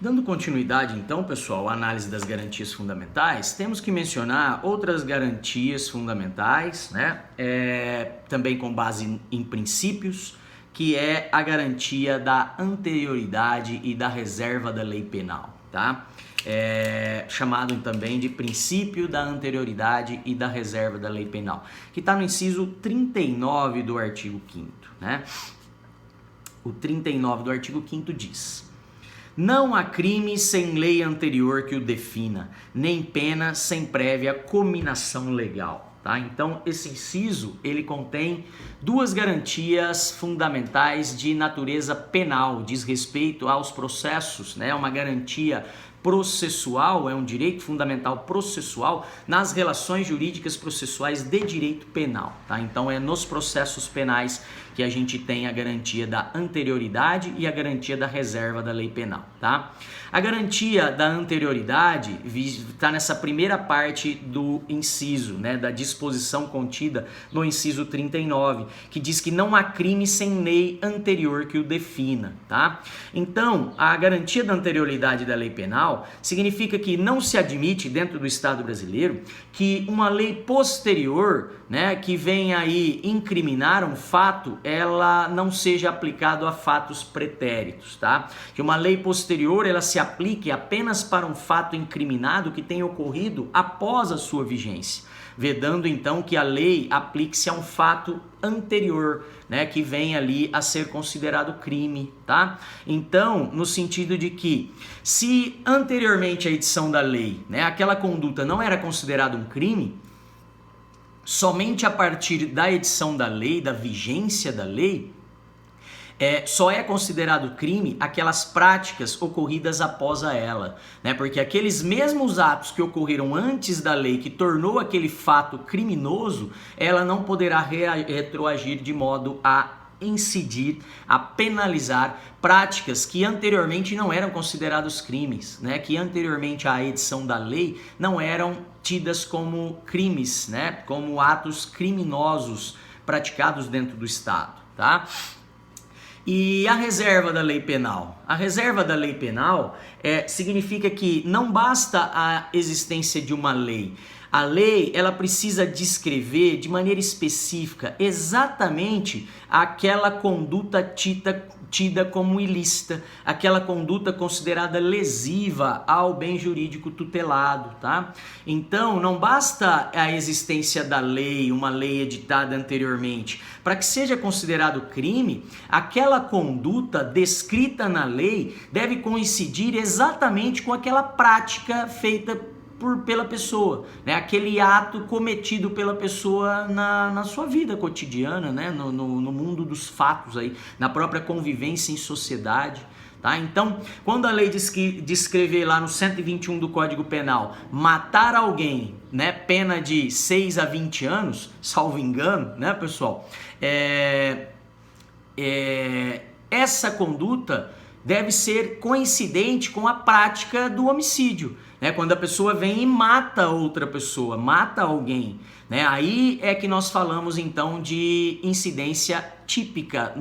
Dando continuidade então, pessoal, à análise das garantias fundamentais, temos que mencionar outras garantias fundamentais, né? Também com base em princípios, que é a garantia da anterioridade e da reserva da lei penal, tá? Chamado também de princípio da anterioridade e da reserva da lei penal, que está no inciso 39 do artigo 5º, né? O 39 do artigo 5º diz: não há crime sem lei anterior que o defina, nem pena sem prévia cominação legal. Tá? Então, esse inciso, ele contém duas garantias fundamentais de natureza penal, diz respeito aos processos, né? Uma garantia processual, é um direito fundamental processual nas relações jurídicas processuais de direito penal, tá? Então é nos processos penais que a gente tem a garantia da anterioridade e a garantia da reserva da lei penal, tá? A garantia da anterioridade está nessa primeira parte do inciso, né, da disposição contida no inciso 39, que diz que não há crime sem lei anterior que o defina, tá? Então, a garantia da anterioridade da lei penal significa que não se admite dentro do Estado brasileiro que uma lei posterior, né, que venha aí incriminar um fato, ela não seja aplicado a fatos pretéritos, tá? Que uma lei posterior ela se aplique apenas para um fato incriminado que tenha ocorrido após a sua vigência, vedando então que a lei aplique-se a um fato anterior, né, que vem ali a ser considerado crime, tá? Então, no sentido de que se anteriormente à edição da lei, né, aquela conduta não era considerada um crime, somente a partir da edição da lei, da vigência da lei, só é considerado crime aquelas práticas ocorridas após a ela, né? Porque aqueles mesmos atos que ocorreram antes da lei, que tornou aquele fato criminoso, ela não poderá retroagir de modo a incidir, a penalizar práticas que anteriormente não eram considerados crimes, né? Que anteriormente à edição da lei não eram tidas como crimes, né? Como atos criminosos praticados dentro do Estado, tá? E a reserva da lei penal? A reserva da lei penal significa que não basta a existência de uma lei. A lei ela precisa descrever de maneira específica exatamente aquela conduta tida como ilícita, aquela conduta considerada lesiva ao bem jurídico tutelado, tá? Então, não basta a existência da lei, uma lei editada anteriormente. Para que seja considerado crime, aquela conduta descrita na lei deve coincidir exatamente com aquela prática feita pela pessoa, né? Aquele ato cometido pela pessoa na sua vida cotidiana, né? No mundo dos fatos aí, na própria convivência em sociedade, tá? Então, quando a lei descrever lá no 121 do Código Penal, matar alguém, né? Pena de 6 a 20 anos, salvo engano, né, pessoal? Essa conduta deve ser coincidente com a prática do homicídio, né? Quando a pessoa vem e mata outra pessoa, mata alguém, né? Aí é que nós falamos então de incidência típica,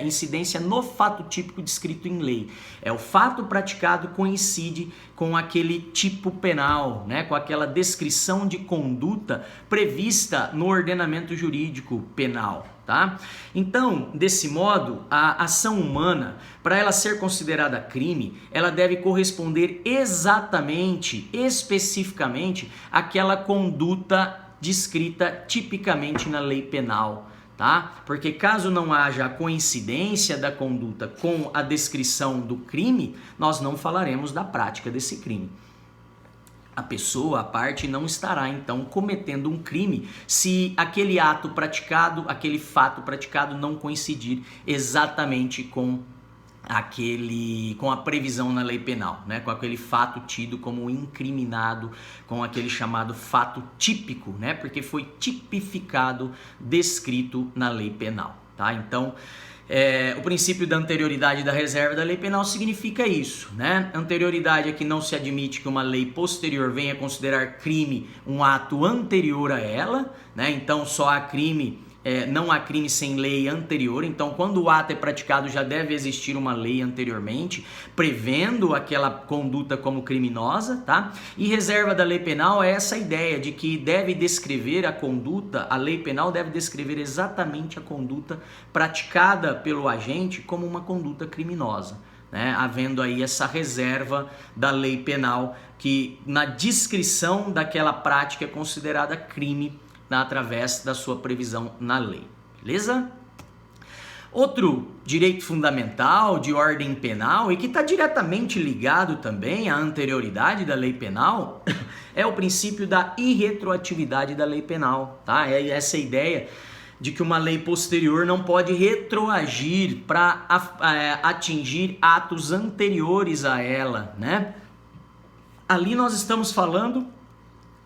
incidência no fato típico descrito em lei. O fato praticado coincide com aquele tipo penal, né? Com aquela descrição de conduta prevista no ordenamento jurídico penal. Tá? Então, desse modo, a ação humana, para ela ser considerada crime, ela deve corresponder exatamente, especificamente, àquela conduta descrita tipicamente na lei penal, tá? Porque caso não haja a coincidência da conduta com a descrição do crime, nós não falaremos da prática desse crime. A pessoa, a parte, não estará então cometendo um crime se aquele ato praticado, aquele fato praticado não coincidir exatamente com a previsão na lei penal, né? Com aquele fato tido como incriminado, com aquele chamado fato típico, né? Porque foi tipificado, descrito na lei penal, tá? Então, o princípio da anterioridade da reserva da lei penal significa isso, né? Anterioridade é que não se admite que uma lei posterior venha considerar crime um ato anterior a ela, né? Então só há crime não há crime sem lei anterior, então quando o ato é praticado já deve existir uma lei anteriormente, prevendo aquela conduta como criminosa, tá? E reserva da lei penal é essa ideia de que deve descrever a conduta, a lei penal deve descrever exatamente a conduta praticada pelo agente como uma conduta criminosa, né? Havendo aí essa reserva da lei penal que na descrição daquela prática é considerada crime através da sua previsão na lei, beleza? Outro direito fundamental de ordem penal e que está diretamente ligado também à anterioridade da lei penal é o princípio da irretroatividade da lei penal, tá? É essa ideia de que uma lei posterior não pode retroagir para atingir atos anteriores a ela, né? Ali nós estamos falando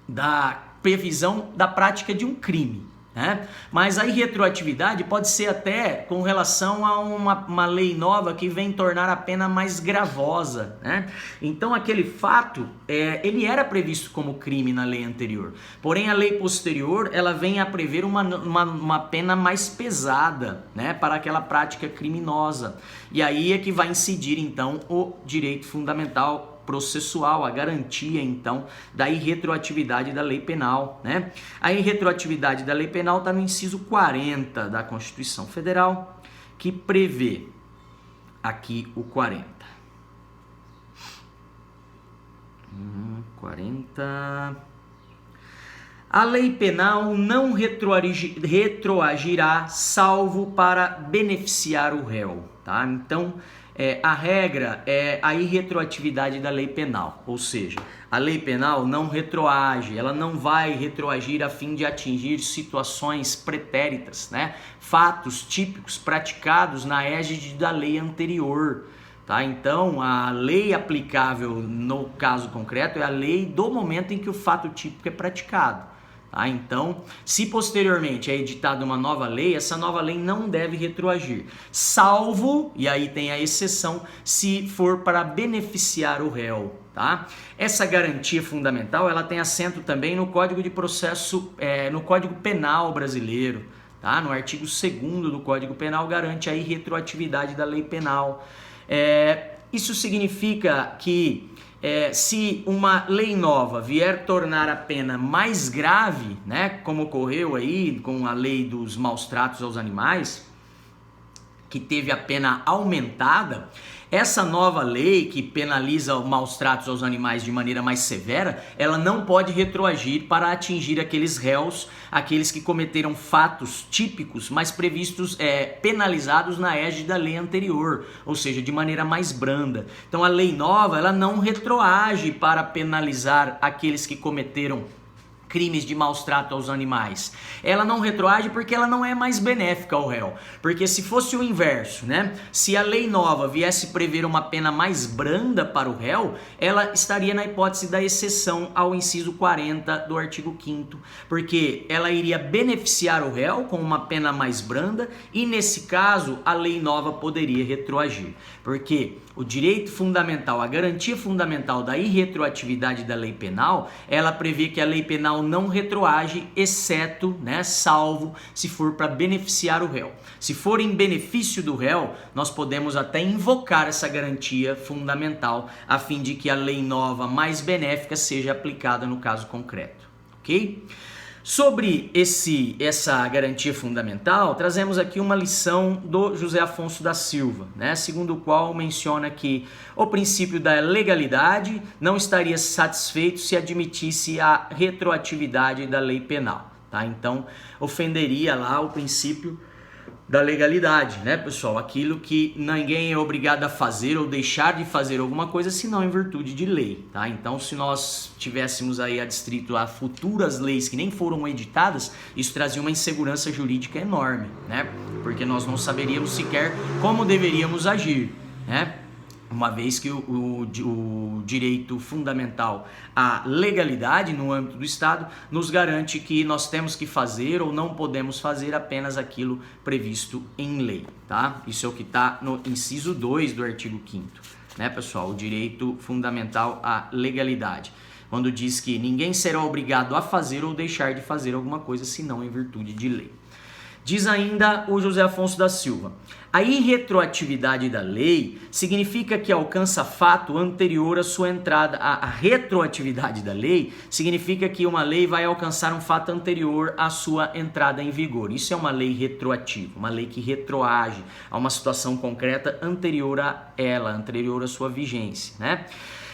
da previsão da prática de um crime, né? Mas a irretroatividade pode ser até com relação a uma lei nova que vem tornar a pena mais gravosa, né? Então aquele fato, ele era previsto como crime na lei anterior, porém a lei posterior ela vem a prever uma pena mais pesada, né, para aquela prática criminosa, e aí é que vai incidir então o direito fundamental processual, a garantia então da irretroatividade da lei penal, né? A irretroatividade da lei penal está no inciso 40 da Constituição Federal, que prevê aqui o 40. 40. A lei penal não retroagirá salvo para beneficiar o réu, tá? Então, a regra é a irretroatividade da lei penal, ou seja, a lei penal não retroage, ela não vai retroagir a fim de atingir situações pretéritas, né? Fatos típicos praticados na égide da lei anterior, tá? Então, a lei aplicável no caso concreto é a lei do momento em que o fato típico é praticado. Tá? Então, se posteriormente é editada uma nova lei, essa nova lei não deve retroagir, salvo, e aí tem a exceção, se for para beneficiar o réu. Tá? Essa garantia fundamental ela tem assento também no Código de Processo, no Código Penal brasileiro. Tá? No artigo 2º do Código Penal garante a irretroatividade da lei penal. Isso significa que se uma lei nova vier tornar a pena mais grave, né, como ocorreu aí com a lei dos maus tratos aos animais, que teve a pena aumentada, essa nova lei que penaliza os maus tratos aos animais de maneira mais severa, ela não pode retroagir para atingir aqueles réus, aqueles que cometeram fatos típicos, mas previstos, penalizados na égide da lei anterior, ou seja, de maneira mais branda. Então a lei nova, ela não retroage para penalizar aqueles que cometeram crimes de maus trato aos animais. Ela não retroage porque ela não é mais benéfica ao réu. Porque se fosse o inverso, né? Se a lei nova viesse prever uma pena mais branda para o réu, ela estaria na hipótese da exceção ao inciso 40 do artigo 5º, porque ela iria beneficiar o réu com uma pena mais branda e nesse caso a lei nova poderia retroagir. Porque o direito fundamental, a garantia fundamental da irretroatividade da lei penal, ela prevê que a lei penal não retroage, exceto, né, salvo se for para beneficiar o réu. Se for em benefício do réu, nós podemos até invocar essa garantia fundamental a fim de que a lei nova mais benéfica seja aplicada no caso concreto, ok? Sobre essa garantia fundamental, trazemos aqui uma lição do José Afonso da Silva, né, segundo o qual menciona que o princípio da legalidade não estaria satisfeito se admitisse a retroatividade da lei penal. Tá? Então, ofenderia lá o princípio da legalidade, né, pessoal? Aquilo que ninguém é obrigado a fazer ou deixar de fazer alguma coisa, senão em virtude de lei, tá? Então, se nós tivéssemos aí adstrito a futuras leis que nem foram editadas, isso trazia uma insegurança jurídica enorme, né? Porque nós não saberíamos sequer como deveríamos agir, né? Uma vez que o direito fundamental à legalidade no âmbito do Estado nos garante que nós temos que fazer ou não podemos fazer apenas aquilo previsto em lei, tá? Isso é o que está no inciso 2 do artigo 5º, né, pessoal? O direito fundamental à legalidade, quando diz que ninguém será obrigado a fazer ou deixar de fazer alguma coisa senão em virtude de lei. Diz ainda o José Afonso da Silva: a irretroatividade da lei significa que alcança fato anterior à sua entrada. A retroatividade da lei significa que uma lei vai alcançar um fato anterior à sua entrada em vigor. Isso é uma lei retroativa, uma lei que retroage a uma situação concreta anterior a ela, anterior à sua vigência, né?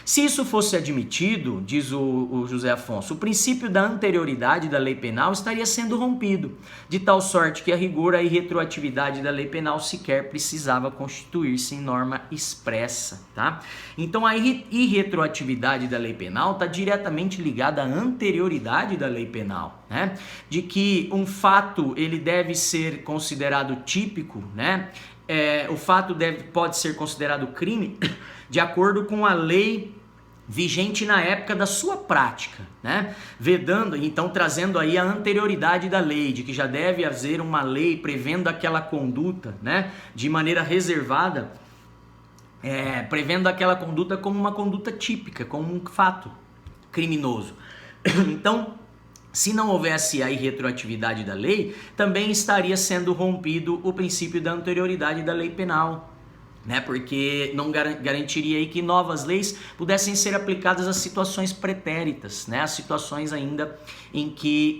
Se isso fosse admitido, diz o José Afonso, o princípio da anterioridade da lei penal estaria sendo rompido, de tal sorte que, a rigor, a irretroatividade da lei penal sequer precisava constituir-se em norma expressa, tá? Então, a irretroatividade da lei penal está diretamente ligada à anterioridade da lei penal, né? De que um fato ele deve ser considerado típico, né? O fato pode ser considerado crime de acordo com a lei vigente na época da sua prática, né? Vedando, então trazendo aí a anterioridade da lei, de que já deve haver uma lei prevendo aquela conduta, né? De maneira reservada, prevendo aquela conduta como uma conduta típica, como um fato criminoso. Então, se não houvesse a irretroatividade da lei, também estaria sendo rompido o princípio da anterioridade da lei penal, né? Porque não garantiria aí que novas leis pudessem ser aplicadas às situações pretéritas, né? As situações ainda em que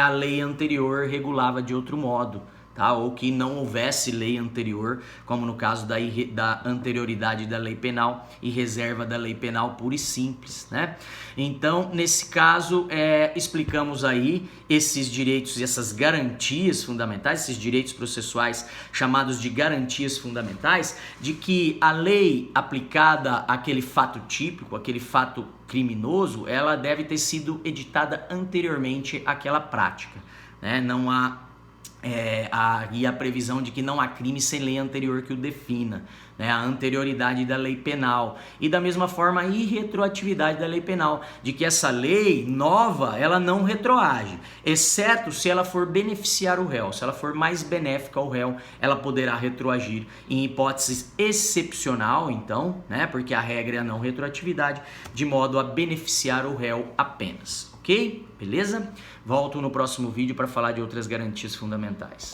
a lei anterior regulava de outro modo, tá? Ou que não houvesse lei anterior, como no caso da anterioridade da lei penal e reserva da lei penal pura e simples, né? Então, nesse caso, explicamos aí esses direitos e essas garantias fundamentais, esses direitos processuais chamados de garantias fundamentais, de que a lei aplicada àquele fato típico, aquele fato criminoso, ela deve ter sido editada anteriormente àquela prática, né? Não há a previsão de que não há crime sem lei anterior que o defina, né? A anterioridade da lei penal e da mesma forma a irretroatividade da lei penal, de que essa lei nova ela não retroage, exceto se ela for beneficiar o réu, se ela for mais benéfica ao réu, ela poderá retroagir em hipóteses excepcional, então, né? Porque a regra é a não retroatividade, de modo a beneficiar o réu apenas. Ok? Beleza? Volto no próximo vídeo para falar de outras garantias fundamentais.